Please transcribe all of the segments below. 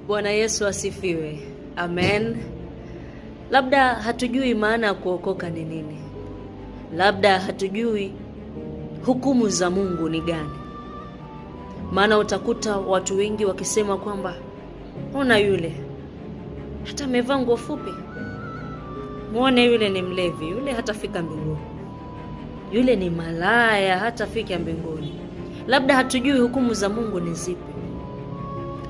Bwana Yesu asifiwe. Amen. Labda hatujui maana ya kuokoka ni nini. Labda hatujui hukumu za Mungu ni gani. Maana utakuta watu wengi wakisema kwamba ona yule hata amevaa nguo fupi, muone yule ni mlevi, yule hatafika mbinguni, yule ni malaya, hatafika mbinguni. Labda hatujui hukumu za Mungu ni zipi.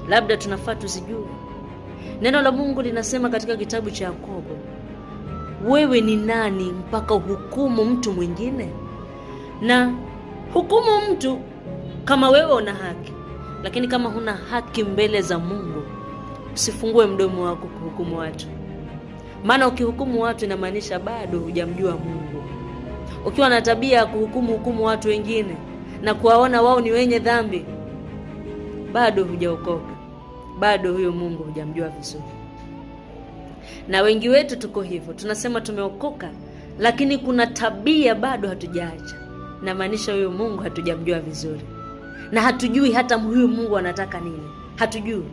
Labda tunafaa tuzijue. Neno la Mungu linasema katika kitabu cha Yakobo, wewe ni nani mpaka uhukumu mtu mwingine? Na hukumu mtu kama wewe una haki, lakini kama huna haki mbele za Mungu, usifungue mdomo wako kuhukumu watu. Maana ukihukumu watu inamaanisha bado hujamjua Mungu. Ukiwa na tabia ya kuhukumu watu wengine na kuwaona wao ni wenye dhambi, bado hujaokoka. Bado huyo Mungu hujamjua vizuri. Na wengi wetu tuko hivyo, tunasema tumeokoka, lakini kuna tabia bado hatujaacha. Na maanisha huyo Mungu hatujamjua vizuri. Na hatujui hata huyo Mungu anataka nini. Hatujui.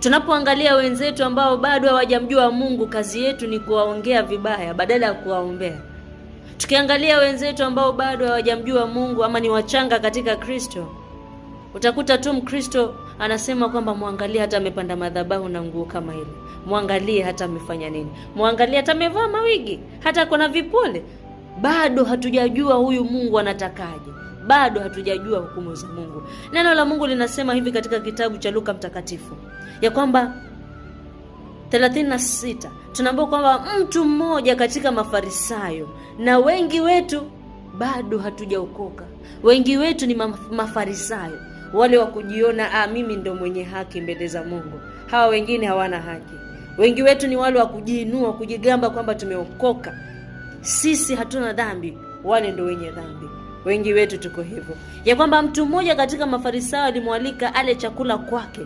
Tunapoangalia wenzetu ambao bado hawajamjua Mungu, kazi yetu ni kuwaongea vibaya badala ya kuwaombea. Tukiangalia wenzetu ambao bado hawajamjua Mungu ama ni wachanga katika Kristo, utakuta tu Mkristo anasema kwamba muangalie hata amepanda madhabahu na nguo kama ile. Muangalie hata amefanya nini. Muangalie hata amevaa mawigi, hata kuna vipole. Bado hatujajua huyu Mungu anatakaje. Bado hatujajua hukumu za Mungu. Neno la Mungu linasema hivi katika kitabu cha Luka mtakatifu, ya kwamba 36 tunaambiwa kwamba mtu mmoja katika Mafarisayo, na wengi wetu bado hatujaokoka. Wengi wetu ni Mafarisayo, wale wa kujiona mimi ndo mwenye haki mbele za Mungu. Hawa wengine hawana haki. Wengi wetu ni wale wa kujiinua, kujigamba kwamba tumeokoka, sisi hatuna dhambi, wale ndo wenye dhambi. Wengi wetu tuko hivyo. Ya kwamba mtu mmoja katika Mafarisayo alimwalika ale chakula kwake.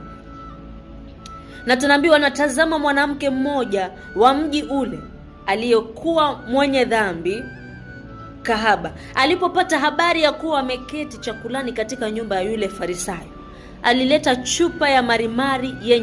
Na tunaambiwa natazama mwanamke mmoja wa mji ule aliyekuwa mwenye dhambi, kahaba, alipopata habari ya kuwa ameketi chakulani katika nyumba ya yule Farisayo, alileta chupa ya marimari yenye